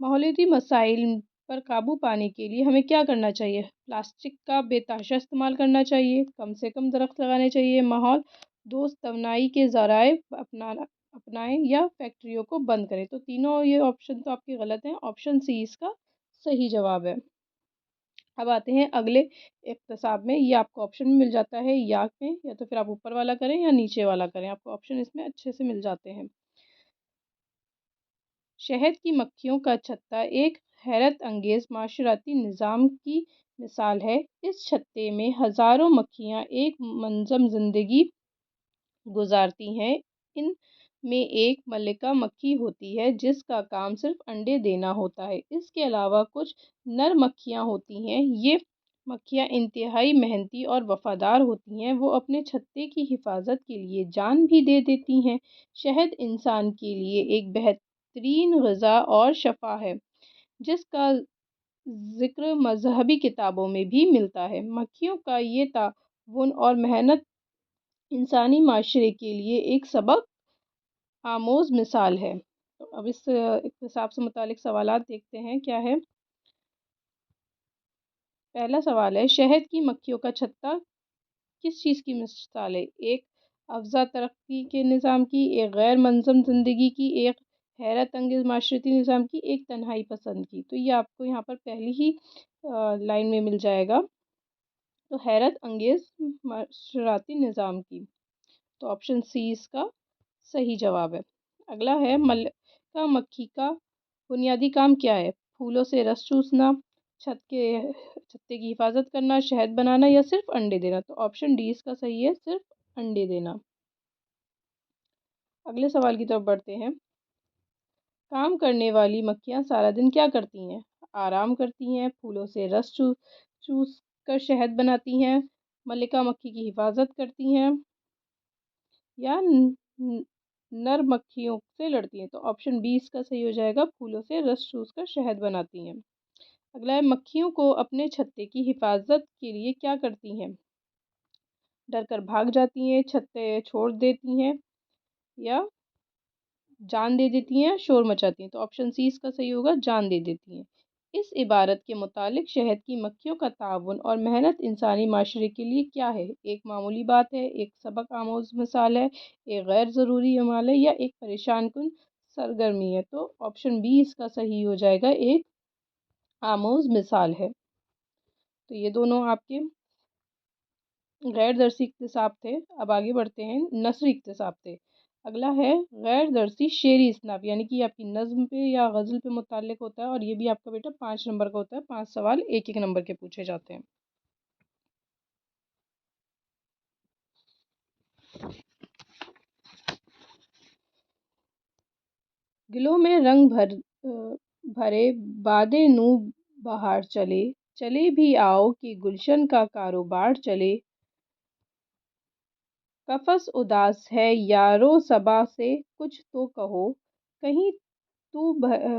ماحولیاتی مسائل پر قابو پانے کے لیے ہمیں کیا کرنا چاہیے؟ پلاسٹک کا بے تحاشا استعمال کرنا چاہیے، کم سے کم درخت لگانے چاہیے، ماحول دوست توانائی کے ذرائع اپنائیں یا فیکٹریوں کو بند کریں۔ تو تینوں یہ آپشن تو آپ کے غلط ہیں، آپشن سی اس کا صحیح جواب ہے۔ اب آتے ہیں اگلے اقتصاب میں، یہ آپ کو آپشن میں مل جاتا ہے یا میں، یا تو پھر آپ اوپر والا کریں یا نیچے والا کریں، آپ کو آپشن اس میں اچھے سے مل جاتے ہیں۔ شہد کی مکھیوں کا چھتہ ایک حیرت انگیز معاشرتی نظام کی مثال ہے۔ اس چھتے میں ہزاروں مکھیاں ایک منظم زندگی گزارتی ہیں۔ ان میں ایک ملکہ مکھی ہوتی ہے جس کا کام صرف انڈے دینا ہوتا ہے۔ اس کے علاوہ کچھ نر مکھیاں ہوتی ہیں۔ یہ مکھیاں انتہائی محنتی اور وفادار ہوتی ہیں۔ وہ اپنے چھتے کی حفاظت کے لیے جان بھی دے دیتی ہیں۔ شہد انسان کے لیے ایک بہترین غذا اور شفا ہے جس کا ذکر مذہبی کتابوں میں بھی ملتا ہے۔ مکھیوں کا یہ تعاون اور محنت انسانی معاشرے کے لیے ایک سبق آموز مثال ہے۔ تو اب اس اقتصاب سے متعلق سوالات دیکھتے ہیں کیا ہے۔ پہلا سوال ہے، شہد کی مکھیوں کا چھتہ کس چیز کی مثال ہے؟ ایک افزا ترقی کے نظام کی، ایک غیر منظم زندگی کی، ایک حیرت انگیز معاشرتی نظام کی، ایک تنہائی پسند کی۔ تو یہ آپ کو یہاں پر پہلی ہی لائن میں مل جائے گا، تو حیرت انگیز معاشرتی نظام کی۔ تو آپشن سی اس کا صحیح جواب ہے۔ اگلا ہے، ملکہ مکھی کا بنیادی کام کیا ہے؟ پھولوں سے رس چوسنا، چھتے کی حفاظت کرنا، شہد بنانا یا صرف انڈے دینا؟ تو آپشن ڈی اس کا صحیح ہے، صرف انڈے دینا۔ اگلے سوال کی طرف بڑھتے ہیں۔ کام کرنے والی مکھیاں سارا دن کیا کرتی ہیں؟ آرام کرتی ہیں، پھولوں سے رس چوس کر شہد بناتی ہیں، ملکہ مکھی کی حفاظت کرتی ہیں یا نر مکھیوں سے لڑتی ہیں؟ تو آپشن بی اس کا صحیح ہو جائے گا، پھولوں سے رس چوس کر شہد بناتی ہیں۔ اگلا ہے، مکھیوں کو اپنے چھتے کی حفاظت کے لیے کیا کرتی ہیں؟ ڈر کر بھاگ جاتی ہیں، چھتے چھوڑ دیتی ہیں یا جان دے دیتی ہیں، شور مچاتی ہیں؟ تو آپشن سی اس کا صحیح ہوگا، جان دے دیتی ہیں۔ اس عبارت کے متعلق شہد کی مکھیوں کا تعاون اور محنت انسانی معاشرے کے لیے کیا ہے؟ ایک معمولی بات ہے، ایک سبق آموز مثال ہے، ایک غیر ضروری عمل ہے یا ایک پریشان کن سرگرمی ہے؟ تو آپشن بی اس کا صحیح ہو جائے گا، ایک آموز مثال ہے۔ تو یہ دونوں آپ کے غیر درسی اقتصاب تھے۔ اب آگے بڑھتے ہیں، نثری اقتصاب تھے۔ اگلا ہے غیر درسی شعری اصناف، یعنی کہ آپ کی نظم پہ یا غزل پہ متعلق ہوتا ہے، اور یہ بھی آپ کا بیٹا 5 نمبر کا ہوتا ہے، 5 سوال ایک ایک نمبر کے پوچھے جاتے ہیں۔ گلوں میں رنگ بھرے باد نو بہار چلے، چلے بھی آؤ کہ گلشن کا کاروبار چلے۔ قفس اداس ہے یارو صبا سے کچھ تو کہو، کہیں تو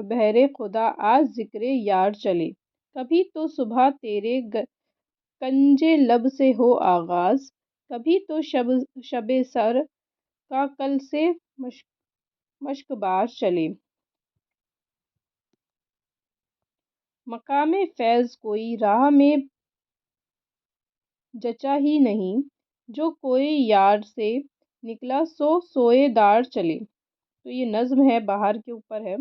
بہر خدا آج ذکر یار چلے۔ کبھی تو صبح تیرے کنجے لب سے ہو آغاز، کبھی تو شب سر کا کل سے مشک بار چلے۔ مقام فیض کوئی راہ میں جچا ہی نہیں، جو کوئی یار سے نکلا سو سوئے دار چلے۔ تو یہ نظم ہے، بہار کے اوپر ہے۔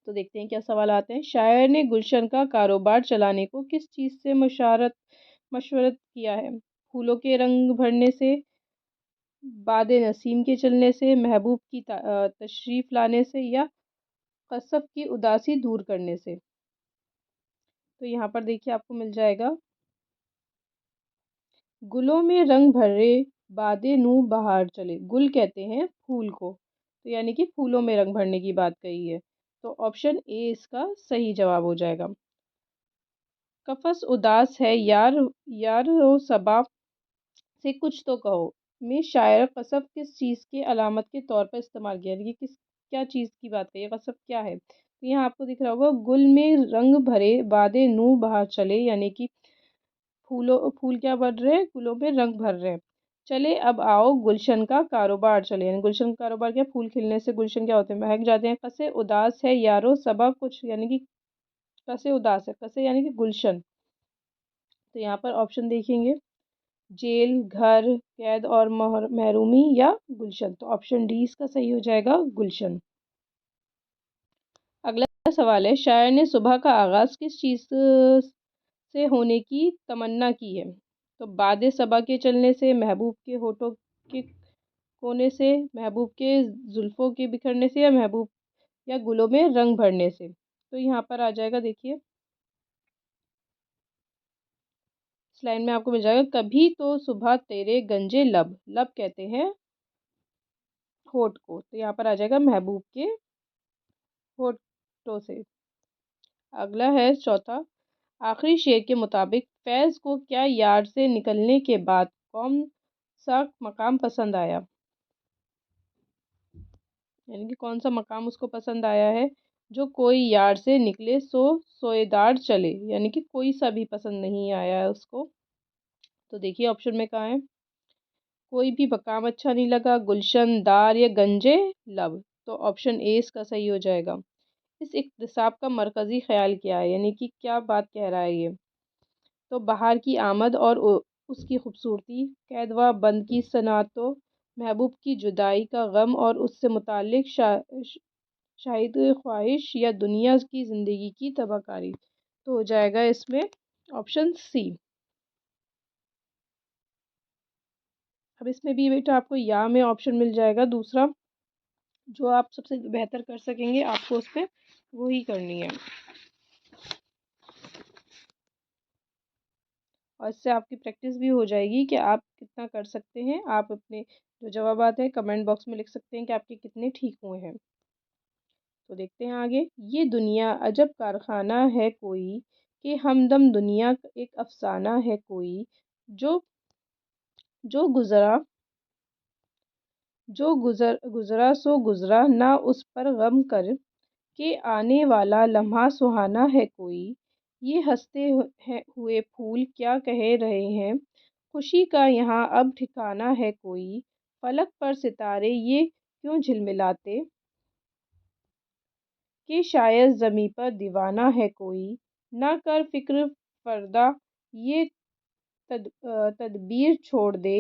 تو دیکھتے ہیں کیا سوالات ہیں۔ شاعر نے گلشن کا کاروبار چلانے کو کس چیز سے مشورت کیا ہے؟ پھولوں کے رنگ بھرنے سے، باد نسیم کے چلنے سے، محبوب کی تشریف لانے سے یا قصف کی اداسی دور کرنے سے؟ تو یہاں پر دیکھیے آپ کو مل جائے گا، گلوں میں رنگ بھرے باد نو بہار چلے۔ گل کہتے ہیں پھول کو، تو یعنی کہ پھولوں میں رنگ بھرنے کی بات کہی ہے۔ تو آپشن اے اس کا صحیح جواب ہو جائے گا۔ قفس اداس ہے یار و صبا سے کچھ تو کہو میں شاعر قصف کس چیز کے علامت کے طور پر استعمال کیا، یعنی کیا چیز کی بات ہے، یہ قصف کیا ہے؟ تو یہاں آپ کو دکھ رہا ہوگا، گل میں رنگ بھرے باد نو بہار چلے، یعنی کہ پھول کیا بڑھ رہے ہیں، گلوں میں رنگ بھر رہے ہیں۔ چلے اب آؤ گلشن کا کاروبار چلے، یعنی گلشن کا کاروبار کیا، پھول کھلنے سے گلشن کیا ہوتے ہیں، مہک جاتے ہیں۔ کسے اداس ہے یارو صبا کچھ، یعنی کہ کسے اداس ہے، کسے یعنی کہ گلشن، تو یہاں پر آپشن دیکھیں گے، جیل، گھر، قید اور محرومی یا گلشن، تو آپشن ڈی اس کا صحیح ہو جائے گا، گلشن۔ اگلا سوال ہے، شاعر نے صبح کا آغاز کس چیز سے ہونے کی تمنا کی ہے؟ تو باد صبا کے چلنے سے، محبوب کے ہونٹوں کے کونے سے، محبوب کے زلفوں کے بکھرنے سے، یا محبوب یا گلوں میں رنگ بھرنے سے، تو یہاں پر آ جائے گا، دیکھیے اس لائن میں آپ کو مل جائے گا، کبھی تو صبح تیرے گنجے لب، لب کہتے ہیں ہونٹ کو، تو یہاں پر آ جائے گا محبوب کے ہونٹوں سے۔ اگلا ہے چوتھا، آخری شعر کے مطابق فیض کو کیا یار سے نکلنے کے بعد کون سا مقام پسند آیا، یعنی کہ کون سا مقام اس کو پسند آیا ہے، جو کوئی یار سے نکلے سو سوئیدار چلے، یعنی کہ کوئی سا بھی پسند نہیں آیا ہے اس کو، تو دیکھیے آپشن میں کہاں ہے، کوئی بھی مقام اچھا نہیں لگا، گلشن، دار یا گنجے لب، تو آپشن اے اس کا صحیح ہو جائے گا۔ اس اقتصاب کا مرکزی خیال کیا ہے، یعنی کہ کیا بات کہہ رہا ہے یہ، تو بہار کی آمد اور اس کی خوبصورتی، قید و بند کی صنعتوں، محبوب کی جدائی کا غم اور اس سے متعلق شاہد خواہش، یا دنیا کی زندگی کی تباہ کاری، تو ہو جائے گا اس میں آپشن سی۔ اب اس میں بھی بیٹا آپ کو یا میں آپشن مل جائے گا دوسرا، جو آپ سب سے بہتر کر سکیں گے آپ کو اس پہ وہی کرنی ہے، اور اس سے آپ کی پریکٹس بھی ہو جائے گی کہ آپ کتنا کر سکتے ہیں۔ آپ اپنے جو جوابات ہیں کمنٹ باکس میں لکھ سکتے ہیں کہ آپ کے کتنے ٹھیک ہوئے ہیں۔ تو دیکھتے ہیں آگے، یہ دنیا عجب کارخانہ ہے کوئی، کہ ہمدم دنیا ایک افسانہ ہے کوئی، جو جو گزرا گزرا سو گزرا نہ اس پر غم کر، کہ آنے والا لمحہ سہانا ہے کوئی، یہ ہنستے ہوئے پھول کیا کہہ رہے ہیں، خوشی کا یہاں اب ٹھکانہ ہے کوئی، فلک پر ستارے یہ کیوں جھلملاتے، کہ شاید زمیں پر دیوانہ ہے کوئی، نہ کر فکر فردا یہ تدبیر چھوڑ دے،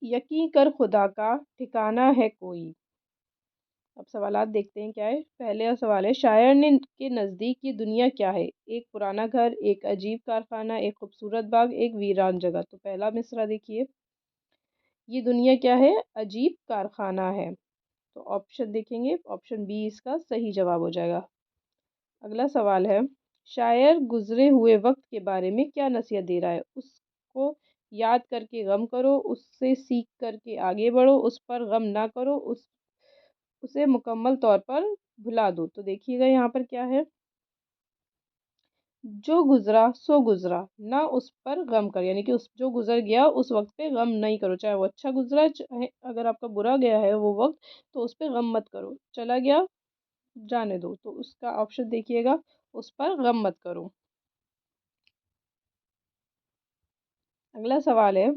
یقیں کر خدا کا ٹھکانہ ہے کوئی۔ اب سوالات دیکھتے ہیں کیا ہے۔ پہلا سوال ہے، شاعر کے نزدیک یہ دنیا کیا ہے، ایک پرانا گھر، ایک عجیب کارخانہ، ایک خوبصورت باغ، ایک ویران جگہ، تو پہلا مصرعہ دیکھیے، یہ دنیا کیا ہے، عجیب کارخانہ ہے، تو آپشن دیکھیں گے، آپشن بی اس کا صحیح جواب ہو جائے گا۔ اگلا سوال ہے، شاعر گزرے ہوئے وقت کے بارے میں کیا نصیحت دے رہا ہے، اس کو یاد کر کے غم کرو، اس سے سیکھ کر کے آگے بڑھو، اس پر غم نہ کرو، اسے مکمل طور پر بھلا دو، تو دیکھیے گا یہاں پر کیا ہے، جو گزرا سو گزرا نہ اس پر غم کر، یعنی کہ جو گزر گیا اس وقت پہ غم نہیں کرو، چاہے وہ اچھا گزرا، چاہے اگر آپ کا برا گیا ہے وہ وقت تو اس پہ غم مت کرو، چلا گیا جانے دو، تو اس کا آپشن دیکھیے گا، اس پر غم مت کرو۔ اگلا سوال ہے،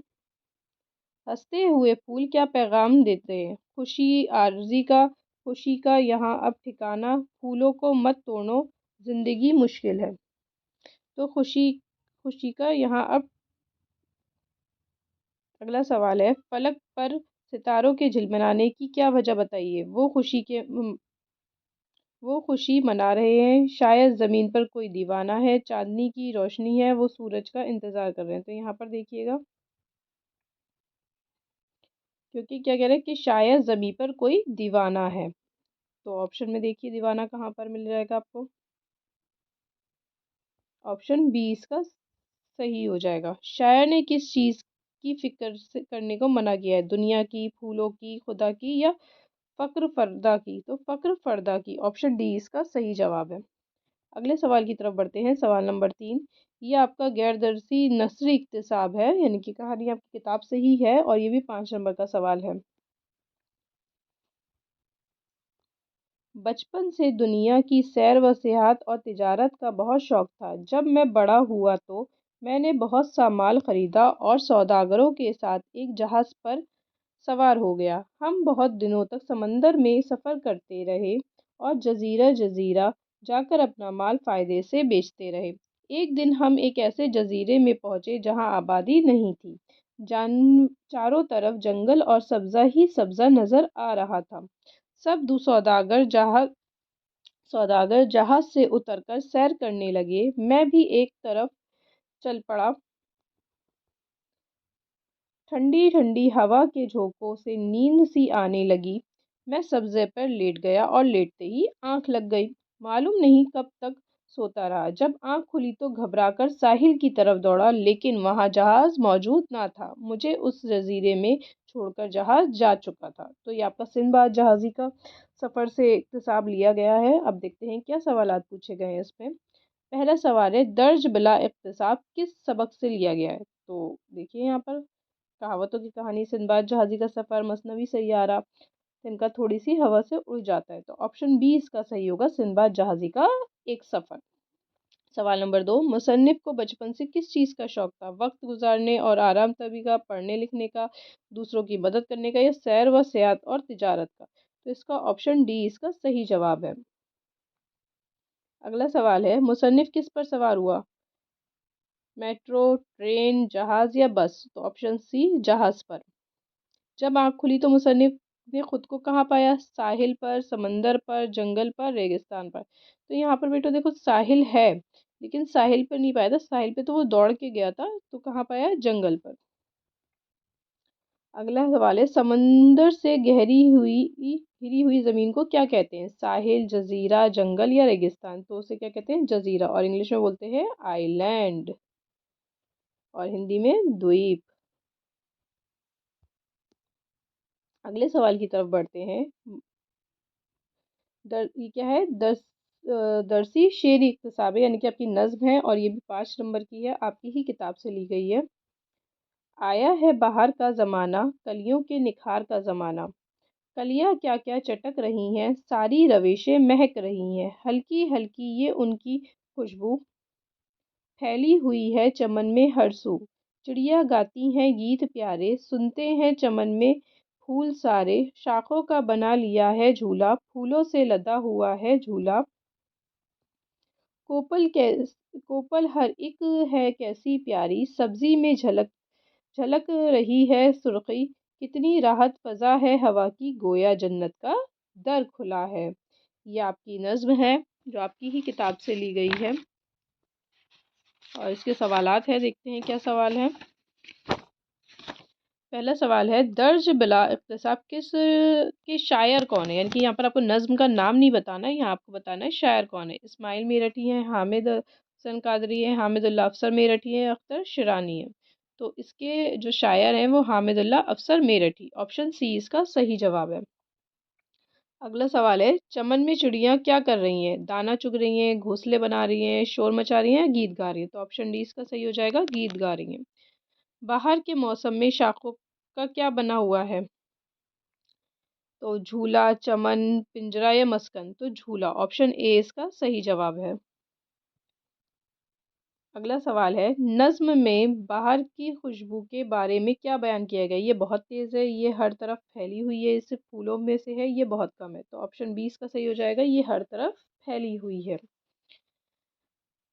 ہنستے ہوئے پھول کیا پیغام دیتے ہیں، خوشی عارضی کا، خوشی کا یہاں اب ٹھکانہ، پھولوں کو مت توڑو زندگی مشکل ہے، تو خوشی کا یہاں اب۔ اگلا سوال ہے، فلک پر ستاروں کے جھلملانے کی کیا وجہ بتائیے، وہ خوشی منا رہے ہیں، شاید زمین پر کوئی دیوانہ ہے، چاندنی کی روشنی ہے، وہ سورج کا انتظار کر رہے ہیں، تو یہاں پر دیکھیے گا، کیونکہ کیا کہہ رہے ہیں کہ شاید زمین پر کوئی دیوانہ ہے، تو آپشن میں دیکھیے دیوانہ کہاں پر مل جائے گا آپ کو، آپشن بی اس کا صحیح ہو جائے گا۔ شاعر نے کس چیز کی فکر سے کرنے کو منع کیا ہے، دنیا کی، پھولوں کی، خدا کی، یا فقر فردا کی، تو فقر فردا کی، آپشن ڈی اس کا صحیح جواب ہے۔ اگلے سوال کی طرف بڑھتے ہیں، سوال نمبر 3، یہ آپ کا غیر درسی نثری اقتصاب ہے، یعنی کہ کہانی آپ کی کتاب سے ہی ہے، اور یہ بھی 5 نمبر کا سوال ہے۔ بچپن سے دنیا کی سیر و سیاحت اور تجارت کا بہت شوق تھا، جب میں بڑا ہوا تو میں نے بہت سا مال خریدا اور سوداگروں کے ساتھ ایک جہاز پر سوار ہو گیا۔ ہم بہت دنوں تک سمندر میں سفر کرتے رہے اور جزیرہ جزیرہ جا کر اپنا مال فائدے سے بیچتے رہے۔ ایک دن ہم ایک ایسے جزیرے میں پہنچے جہاں آبادی نہیں تھی۔ چاروں طرف جنگل اور سبزہ ہی سبزہ نظر آ رہا تھا۔ سب سوداگر جہاز سے اتر کر سیر کرنے لگے۔ میں بھی ایک طرف چل پڑا۔ ٹھنڈی ٹھنڈی ہوا کے جھونکوں سے نیند سی آنے لگی۔ میں سبزے پر لیٹ گیا اور لیٹتے ہی آنکھ لگ گئی۔ معلوم نہیں کب تک سوتا رہا۔ جب آنکھ کھلی تو گھبرا کر ساحل کی طرف دوڑا، لیکن وہاں جہاز موجود نہ تھا۔ مجھے اس جزیرے میں چھوڑ کر جہاز جا چکا تھا۔ تو یہ آپ کا سندباد جہازی کا سفر سے اقتباس لیا گیا ہے۔ اب دیکھتے ہیں کیا سوالات پوچھے گئے ہیں اس میں۔ پہلا سوال ہے، درج بلا اقتصاب کس سبق سے لیا گیا ہے؟ تو دیکھیے یہاں پر کہاوتوں کی کہانی، سندباد جہازی کا سفر، مثنوی سیارہ، ان کا تھوڑی سی ہوا سے اڑ جاتا ہے۔ تو آپشن بی اس کا صحیح ہوگا، سندباد جہازی کا ایک سفر۔ سوال نمبر 2، مصنف کو بچپن سے کس چیز کا شوق تھا؟ وقت گزارنے اور آرام طلبی کا، پڑھنے لکھنے کا، دوسروں کی مدد کرنے کا، یا سیر و سیاحت اور تجارت کا؟ تو اس کا آپشن ڈی اس کا صحیح جواب ہے۔ اگلا سوال ہے، مصنف کس پر سوار ہوا؟ میٹرو، ٹرین، جہاز یا بس؟ تو آپشن سی جہاز پر۔ جب آنکھ کھلی تو مصنف نے خود کو کہاں پایا؟ ساحل پر، سمندر پر، جنگل پر، ریگستان پر؟ تو یہاں پر بیٹا دیکھو ساحل ہے، لیکن ساحل پر نہیں پایا تھا، ساحل پہ تو وہ دوڑ کے گیا تھا، تو کہاں پایا؟ جنگل پر۔ اگلا سوال ہے، سمندر سے گھری ہوئی زمین کو کیا کہتے ہیں؟ ساحل، جزیرہ، جنگل یا ریگستان؟ تو اسے کیا کہتے ہیں؟ جزیرہ، اور انگلش میں بولتے ہیں آئی لینڈ، اور ہندی میں دویپ۔ اگلے سوال کی طرف بڑھتے ہیں۔ یہ کیا ہے؟ درسی شعری اقتصاب ہے، یعنی کہ آپ کی نظم ہے، اور یہ بھی 5 نمبر کی ہے، آپ کی ہی کتاب سے لی گئی ہے۔ آیا ہے بہار کا زمانہ، کلیوں کے نکھار کا زمانہ، کلیاں کیا کیا چٹک رہی ہیں، ساری روشیں مہک رہی ہیں، ہلکی ہلکی یہ ان کی خوشبو پھیلی ہوئی ہے چمن میں ہر سو، چڑیا گاتی ہیں گیت پیارے، سنتے ہیں چمن میں پھول سارے، شاخوں کا بنا لیا ہے جھولا، پھولوں سے لدا ہوا ہے جھولا، کوپل ہر ایک ہے کیسی پیاری، سبزی میں جھلک رہی ہے سرخی، کتنی راحت فضا ہے ہوا کی، گویا جنت کا در کھلا ہے۔ یہ آپ کی نظم ہے جو آپ کی ہی کتاب سے لی گئی ہے، اور اس کے سوالات ہیں، دیکھتے ہیں کیا سوال ہے۔ پہلا سوال ہے، درج بلا اقتصاب کس کے شاعر کون ہے؟ یعنی کہ یہاں پر آپ کو نظم کا نام نہیں بتانا ہے، یہاں آپ کو بتانا ہے شاعر کون ہے۔ اسماعیل میرٹھی ہیں، حامد حسن قادری ہیں، حامد اللہ افسر میرٹھی ہیں، اختر شیرانی ہیں؟ تو اس کے جو شاعر ہیں وہ حامد اللہ افسر میرٹھی، آپشن سی اس کا صحیح جواب ہے۔ اگلا سوال ہے، چمن میں چڑیاں کیا کر رہی ہیں؟ دانا چگ رہی ہیں، گھونسلے بنا رہی ہیں، شور مچا رہی ہیں، گیت گا رہی ہیں؟ تو آپشن ڈی اس کا صحیح ہو جائے گا، گیت گا رہی ہیں۔ باہر کے موسم میں شاخوں کا کیا بنا ہوا ہے؟ تو جھولا، چمن، پنجرا یا مسکن؟ تو جھولا، آپشن اے اس کا صحیح جواب ہے۔ اگلا سوال ہے، نظم میں باہر کی خوشبو کے بارے میں کیا بیان کیا گیا؟ یہ بہت تیز ہے، یہ ہر طرف پھیلی ہوئی ہے، اس سے پھولوں میں سے ہے، یہ بہت کم ہے؟ تو آپشن بی اس کا صحیح ہو جائے گا، یہ ہر طرف پھیلی ہوئی ہے۔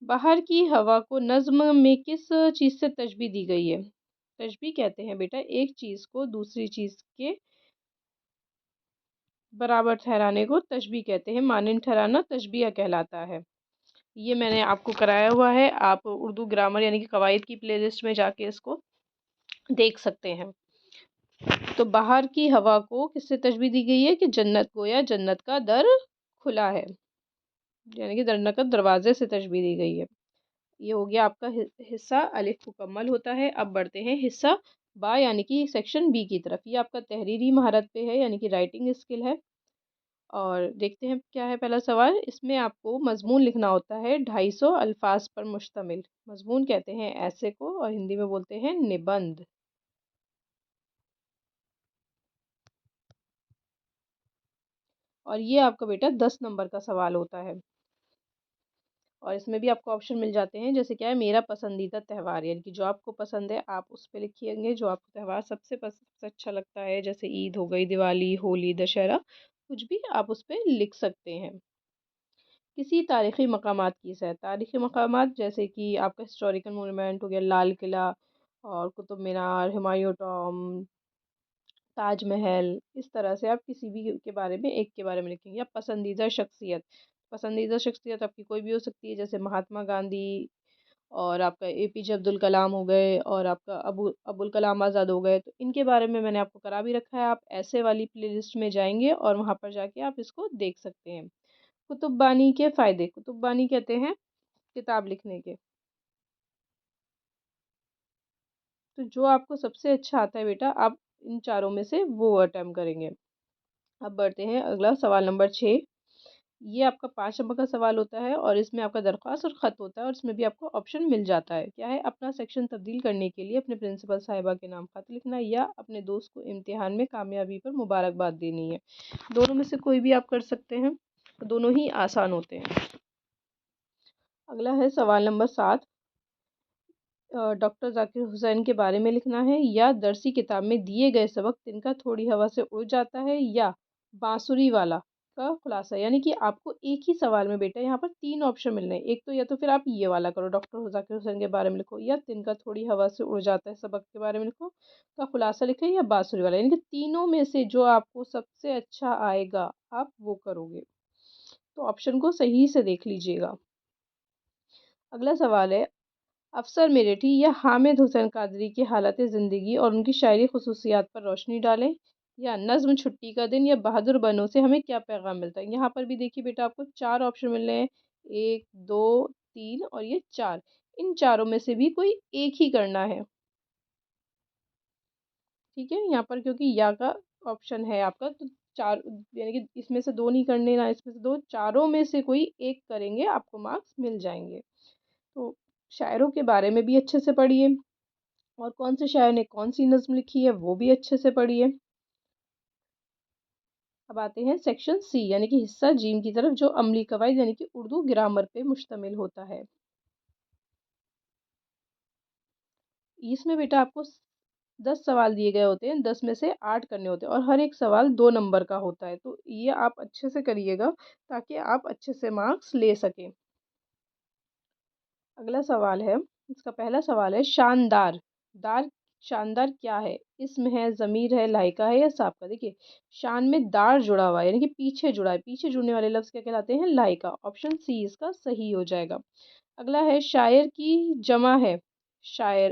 باہر کی ہوا کو نظم میں کس چیز سے تشبیہ دی گئی ہے؟ تشبیہ کہتے ہیں بیٹا ایک چیز کو دوسری چیز کے برابر ٹھہرانے کو تشبیہ کہتے ہیں، مانند ٹھہرانا تشبیہ کہلاتا ہے۔ یہ میں نے آپ کو کرایا ہوا ہے، آپ اردو گرامر یعنی کہ قواعد کی پلے لسٹ میں جا کے اس کو دیکھ سکتے ہیں۔ تو باہر کی ہوا کو کس سے تشبیہ دی گئی ہے کہ جنت، گویا جنت کا در کھلا ہے، یعنی کہ جنت کا دروازے سے تشبیہ دی گئی ہے۔ یہ ہو گیا آپ کا حصہ الف مکمل ہوتا ہے۔ اب بڑھتے ہیں حصہ با یعنی کہ سیکشن بی کی طرف۔ یہ آپ کا تحریری مہارت پہ ہے، یعنی کہ رائٹنگ اسکل ہے۔ اور دیکھتے ہیں کیا ہے پہلا سوال۔ اس میں آپ کو مضمون لکھنا ہوتا ہے 250 الفاظ پر مشتمل، مضمون کہتے ہیں ایسے کو، اور ہندی میں بولتے ہیں نبند۔ اور یہ آپ کا بیٹا 10 نمبر کا سوال ہوتا ہے، اور اس میں بھی آپ کو آپشن مل جاتے ہیں، جیسے کیا ہے میرا پسندیدہ تہوار، یعنی کہ جو آپ کو پسند ہے آپ اس پہ لکھیں گے، جو آپ کو تہوار سب سے اچھا لگتا ہے، جیسے عید ہو گئی، دیوالی، ہولی، دشہرا، کچھ بھی آپ اس پہ لکھ سکتے ہیں۔ کسی تاریخی مقامات کی سیر، تاریخی مقامات جیسے کہ آپ کا ہسٹوریکل مونومنٹ ہو گیا، لال قلعہ اور قطب مینار، ہمایوں ٹام، تاج محل، اس طرح سے آپ کسی بھی کے بارے میں ایک کے بارے میں لکھیں گے۔ یا پسندیدہ شخصیت، پسندیدہ شخصیت آپ کی کوئی بھی ہو سکتی ہے، جیسے مہاتما گاندھی اور آپ کا اے پی جے عبد الکلام ہو گئے اور آپ کا ابو الکلام آزاد ہو گئے، تو ان کے بارے میں نے آپ کو کرا بھی رکھا ہے، آپ ایسے والی پلے لسٹ میں جائیں گے اور وہاں پر جا کے آپ اس کو دیکھ سکتے ہیں۔ کتب بانی کے فائدے، کتب بانی کہتے ہیں کتاب لکھنے کے، تو جو آپ کو سب سے اچھا آتا ہے بیٹا آپ ان چاروں میں سے وہ اٹیمپٹ کریں گے۔ اب بڑھتے ہیں اگلا سوال نمبر 6۔ یہ آپ کا 5 نمبر کا سوال ہوتا ہے اور اس میں آپ کا درخواست اور خط ہوتا ہے، اور اس میں بھی آپ کو آپشن مل جاتا ہے، کیا ہے اپنا سیکشن تبدیل کرنے کے لیے اپنے پرنسپل صاحبہ کے نام خط لکھنا، یا اپنے دوست کو امتحان میں کامیابی پر مبارکباد دینی ہے۔ دونوں میں سے کوئی بھی آپ کر سکتے ہیں، دونوں ہی آسان ہوتے ہیں۔ اگلا ہے سوال نمبر 7۔ ڈاکٹر ذاکر حسین کے بارے میں لکھنا ہے، یا درسی کتاب میں دیے گئے سبق تن کا تھوڑی ہوا سے اڑ جاتا ہے، یا بانسری والا کا خلاصہ، یعنی کہ آپ کو ایک ہی سوال میں بیٹا یہاں پر 3 آپشن مل رہے ہیں، ایک تو یا تو پھر آپ یہ والا کرو ڈاکٹر ذاکر حسین کے بارے میں لکھو، یا تن کا تھوڑی ہوا سے اڑ جاتا ہے سبق کے بارے میں لکھو کا خلاصہ لکھیں، یا بانسری والا، یعنی کہ تینوں میں سے جو آپ کو سب سے اچھا آئے گا آپ وہ کرو گے، تو آپشن کو صحیح سے دیکھ لیجئے گا۔ اگلا سوال ہے، افسر میرٹھی یا حامد حسین قادری کی حالت زندگی اور ان کی شاعری خصوصیات پر روشنی ڈالیں، یا نظم چھٹی کا دن یا بہادر بنو سے ہمیں کیا پیغام ملتا ہے۔ یہاں پر بھی دیکھیے بیٹا آپ کو 4 آپشن مل رہے ہیں، 1 2 3 اور یہ 4، ان چاروں میں سے بھی کوئی ایک ہی کرنا ہے، ٹھیک ہے، یہاں پر کیونکہ یا کا آپشن ہے آپ کا، تو 4 یعنی کہ اس میں سے 2 نہیں کرنے، نہ اس میں سے 2، چاروں میں سے کوئی ایک کریں گے آپ کو مارکس مل جائیں گے۔ تو شاعروں کے بارے میں بھی اچھے سے پڑھیے، اور کون سے شاعر نے کون سی نظم لکھی ہے وہ بھی اچھے سے پڑھیے۔ اب آتے ہیں سیکشن سی یعنی کہ حصہ جیم کی طرف، جو عملی قواعد یعنی کہ اردو گرامر پہ مشتمل ہوتا ہے۔ اس میں بیٹا آپ کو 10 سوال دیے گئے ہوتے ہیں، 10 میں سے 8 کرنے ہوتے ہیں، اور ہر ایک سوال 2 نمبر کا ہوتا ہے، تو یہ آپ اچھے سے کریے گا تاکہ آپ اچھے سے مارکس لے سکیں۔ اگلا سوال ہے، اس کا پہلا سوال ہے شاندار، دار شاندار کیا ہے؟ اسم ہے، ضمیر ہے، لائقہ ہے، یا سابقہ؟ دیکھیے شان میں دار جڑا ہوا ہے، یعنی کہ پیچھے جڑا ہے، پیچھے جڑنے والے لفظ کیا کہلاتے ہیں؟ لائقہ، آپشن سی اس کا صحیح ہو جائے گا۔ اگلا ہے شاعر کی جمع ہے، شاعر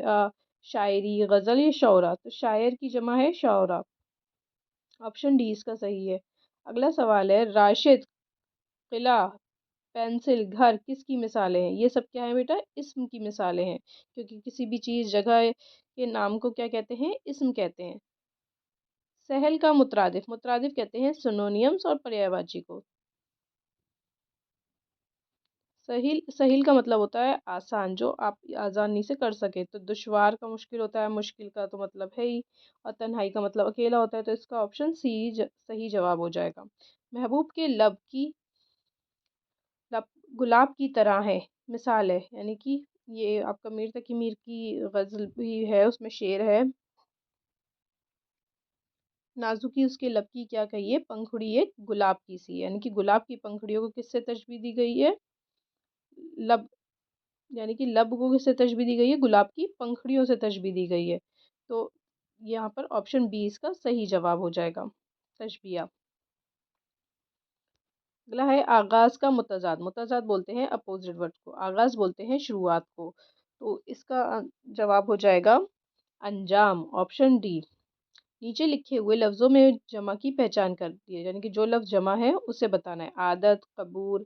شاعری، غزل یا شعرا؟ تو شاعر کی جمع ہے شعرا، آپشن ڈی اس کا صحیح ہے۔ اگلا سوال ہے راشد، قلعہ، پینسل، گھر کس کی مثالیں ہیں؟ یہ سب کیا ہے بیٹا؟ اسم کی مثالیں ہیں، کیونکہ کسی بھی چیز جگہ کے نام کو کیا کہتے ہیں؟ اسم کہتے ہیں۔ سہل کا مترادف، مترادف کہتے ہیں سنونیمز اور پریاواچی کو۔ سہیل، سہیل کا مطلب ہوتا ہے آسان، جو آپ آسانی سے کر سکے، تو دشوار کا مشکل ہوتا ہے، مشکل کا تو مطلب ہے ہی، اور تنہائی کا مطلب اکیلا ہوتا ہے، تو اس کا آپشن سی صحیح جواب ہو جائے گا۔ محبوب کے لب کی، لب گلاب کی طرح ہے، مثال ہے، یعنی کہ یہ آپ کا میر تقی میر کی غزل بھی ہے، اس میں شعر ہے، نازکی اس کے لب کی کیا کہیے؟ پنکھڑی ایک گلاب کی سی، یعنی کہ گلاب کی پنکھڑیوں کو کس سے تشبیہ دی گئی ہے؟ لب، یعنی کہ لب کو کس سے تشبیہ دی گئی ہے؟ گلاب کی پنکھڑیوں سے تشبیہ دی گئی ہے، تو یہاں پر آپشن بی اس کا صحیح جواب ہو جائے گا، تشبیہ۔ اگلا ہے آغاز کا متضاد، متضاد بولتے ہیں اپوزٹ ورڈ کو، آغاز بولتے ہیں شروعات کو، تو اس کا جواب ہو جائے گا انجام، آپشن ڈی۔ نیچے لکھے ہوئے لفظوں میں جمع کی پہچان کر دیے، یعنی کہ جو لفظ جمع ہے اسے بتانا ہے، عادت، قبور،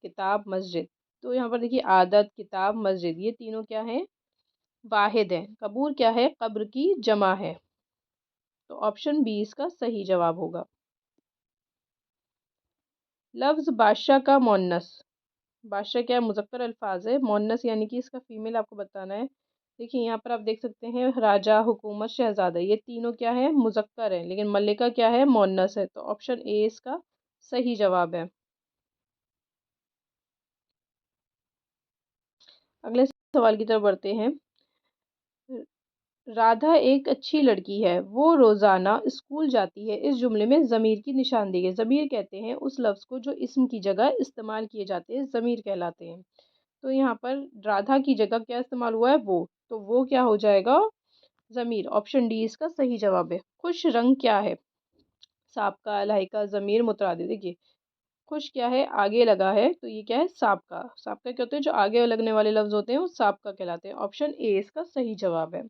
کتاب، مسجد، تو یہاں پر دیکھیے عادت، کتاب، مسجد یہ تینوں کیا ہیں؟ واحد ہیں۔ قبور کیا ہے؟ قبر کی جمع ہے، تو آپشن بی اس کا صحیح جواب ہوگا۔ لفظ بادشاہ کا مونس، بادشاہ کیا ہے؟ مذکر الفاظ ہے، مونس یعنی کہ اس کا فیمیل آپ کو بتانا ہے۔ دیکھیے یہاں پر آپ دیکھ سکتے ہیں راجہ، حکومت، شہزادہ، یہ تینوں کیا ہے؟ مذکر ہیں، لیکن ملکہ کیا ہے؟ مونس ہے، تو آپشن اے اس کا صحیح جواب ہے۔ اگلے سوال کی طرف بڑھتے ہیں۔ رادھا ایک اچھی لڑکی ہے، وہ روزانہ اسکول جاتی ہے۔ اس جملے میں ضمیر کی نشاندہی ہے۔ ضمیر کہتے ہیں اس لفظ کو جو اسم کی جگہ استعمال کیے جاتے ہیں، ضمیر کہلاتے ہیں۔ تو یہاں پر رادھا کی جگہ کیا استعمال ہوا ہے؟ وہ، تو وہ کیا ہو جائے گا؟ ضمیر۔ آپشن ڈی اس کا صحیح جواب ہے۔ خوش رنگ کیا ہے؟ سابقہ، لاحقہ، ضمیر، متعدی۔ دیکھیے خوش کیا ہے؟ آگے لگا ہے، تو یہ کیا ہے؟ سابقہ۔ سابقہ کیا ہوتے ہیں؟ جو آگے لگنے والے لفظ ہوتے ہیں وہ سابقہ کہلاتے ہیں۔ آپشن اے اس کا صحیح جواب ہے۔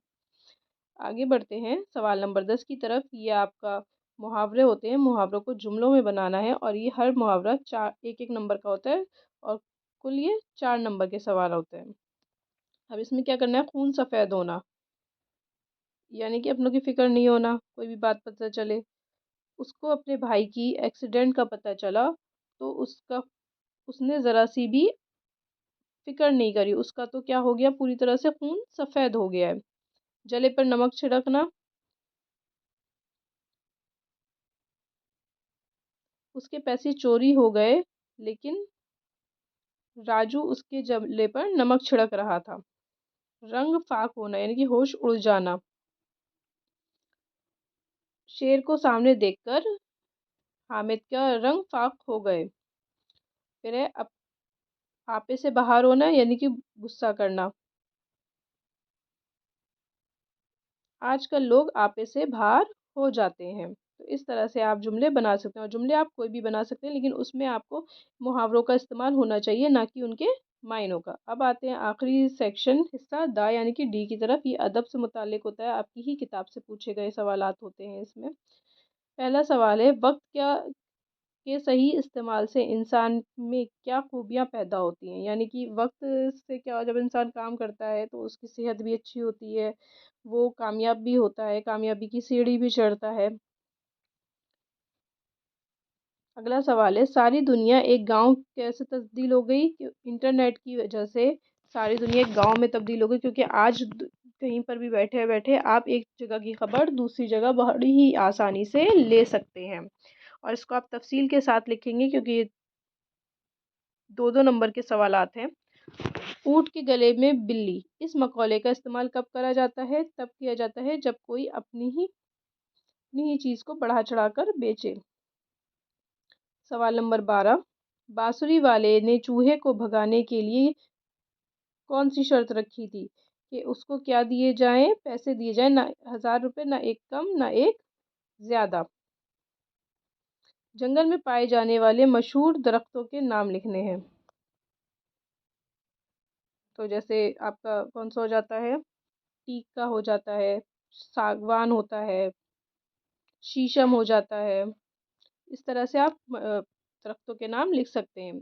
آگے بڑھتے ہیں سوال نمبر 10 کی طرف۔ یہ آپ کا محاورے ہوتے ہیں، محاوروں کو جملوں میں بنانا ہے، اور یہ ہر محاورہ ایک ایک نمبر کا ہوتا ہے، اور کل یہ 4 نمبر کے سوال ہوتے ہیں۔ اب اس میں کیا کرنا ہے؟ خون سفید ہونا، یعنی کہ اپنوں کی فکر نہیں ہونا، کوئی بھی بات پتہ چلے۔ اس کو اپنے بھائی کی ایکسیڈنٹ کا پتہ چلا تو اس نے ذرا سی بھی فکر نہیں کری، اس کا تو کیا ہو گیا؟ پوری طرح سے خون سفید ہو گیا ہے۔ جلے پر نمک چھڑکنا، اس کے پیسے چوری ہو گئے لیکن راجو اس کے جلے پر نمک چھڑک رہا تھا۔ رنگ فاق ہونا، یعنی کہ ہوش اڑ جانا، شیر کو سامنے دیکھ کر حامد کا رنگ فاق ہو گئے۔ پھر ہے آپے سے باہر ہونا، یعنی کہ غصہ کرنا۔ آج کل لوگ آپے سے باہر ہو جاتے ہیں۔ تو اس طرح سے آپ جملے بنا سکتے ہیں، اور جملے آپ کوئی بھی بنا سکتے ہیں، لیکن اس میں آپ کو محاوروں کا استعمال ہونا چاہیے، نہ کہ ان کے معنوں کا۔ اب آتے ہیں آخری سیکشن حصہ دا، یعنی کہ ڈی کی طرف۔ یہ ادب سے متعلق ہوتا ہے، آپ کی ہی کتاب سے پوچھے گئے سوالات ہوتے ہیں اس میں۔ پہلا سوال ہے، وقت کے صحیح استعمال سے انسان میں کیا خوبیاں پیدا ہوتی ہیں؟ یعنی کہ وقت سے کیا، جب انسان کام کرتا ہے تو اس کی صحت بھی اچھی ہوتی ہے، وہ کامیاب بھی ہوتا ہے، کامیابی کی سیڑھی بھی چڑھتا ہے۔ اگلا سوال ہے، ساری دنیا ایک گاؤں کیسے تبدیل ہو گئی؟ کہ انٹرنیٹ کی وجہ سے ساری دنیا ایک گاؤں میں تبدیل ہو گئی، کیونکہ آج کہیں پر بھی بیٹھے بیٹھے آپ ایک جگہ کی خبر دوسری جگہ بڑی ہی آسانی سے لے سکتے ہیں، اور اس کو آپ تفصیل کے ساتھ لکھیں گے کیونکہ یہ 2 نمبر کے سوالات ہیں۔ اونٹ کے گلے میں بلی، اس مقولے کا استعمال کب کرا جاتا ہے؟ تب کیا جاتا ہے جب کوئی اپنی ہی چیز کو بڑھا چڑھا کر بیچے۔ سوال نمبر 12، بانسری والے نے چوہے کو بھگانے کے لیے کون سی شرط رکھی تھی؟ کہ اس کو کیا دیے جائیں؟ پیسے دیے جائیں، نہ 1000 روپے، نہ ایک کم نہ ایک زیادہ۔ جنگل میں پائے جانے والے مشہور درختوں کے نام لکھنے ہیں۔ تو جیسے آپ کا کون سا ہو جاتا ہے؟ ٹیک کا ہو جاتا ہے، ساگوان ہوتا ہے، شیشم ہو جاتا ہے۔ اس طرح سے آپ درختوں کے نام لکھ سکتے ہیں۔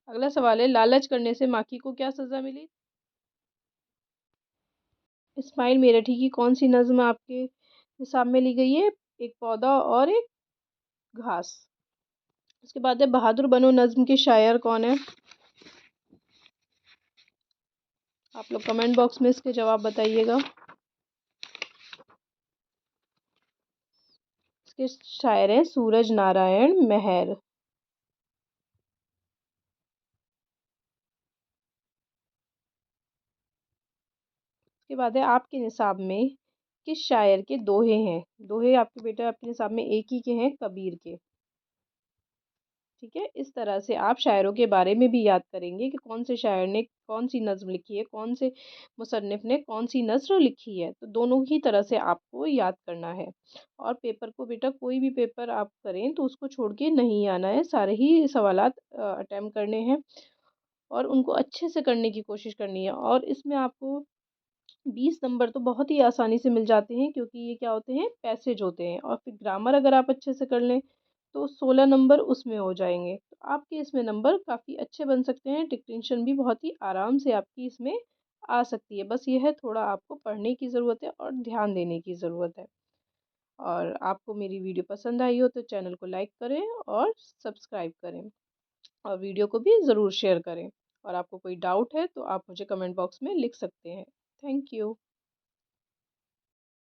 اگلا سوال ہے، لالچ کرنے سے ماکھی کو کیا سزا ملی؟ اسماعیل میرٹھی کی کون سی نظم آپ کے نصاب میں لی گئی ہے؟ ایک پودا اور ایک گھاس۔ اس کے بعد ہے، بہادر بنو نظم کے شاعر کون ہیں؟ آپ لوگ کمنٹ باکس میں اس کے جواب بتائیے گا۔ اس کے شاعر ہیں سورج نارائن مہر۔ اس کے بعد ہے، آپ کے نصاب میں کس شاعر کے دوہے ہیں؟ دوہے آپ کے بیٹا آپ کے نصاب میں ایک ہی کے ہیں، کبیر کے۔ ٹھیک ہے، اس طرح سے آپ شاعروں کے بارے میں بھی یاد کریں گے کہ کون سے شاعر نے کون سی نظم لکھی ہے، کون سے مصنف نے کون سی نثر لکھی ہے، تو دونوں ہی طرح سے آپ کو یاد کرنا ہے۔ اور پیپر کو بیٹا کوئی بھی پیپر آپ کریں تو اس کو چھوڑ کے نہیں آنا ہے، سارے ہی سوالات اٹیمپٹ کرنے ہیں، اور ان کو اچھے سے کرنے کی کوشش کرنی ہے۔ اور اس میں آپ کو 20 نمبر تو بہت ہی آسانی سے مل جاتے ہیں، کیونکہ یہ کیا ہوتے ہیں؟ پیسج ہوتے ہیں، اور پھر گرامر اگر آپ اچھے سے کر لیں تو 16 نمبر اس میں ہو جائیں گے، تو آپ کے اس میں نمبر کافی اچھے بن سکتے ہیں۔ ڈکٹیشن بھی بہت ہی آرام سے آپ کی اس میں آ سکتی ہے، بس یہ ہے تھوڑا آپ کو پڑھنے کی ضرورت ہے اور دھیان دینے کی ضرورت ہے۔ اور آپ کو میری ویڈیو پسند آئی ہو تو چینل کو لائک کریں اور سبسکرائب کریں، اور ویڈیو کو بھی ضرور شیئر کریں۔ اور آپ کو کوئی ڈاؤٹ ہے تو آپ مجھے کمنٹ باکس میں لکھ سکتے ہیں۔ Thank you.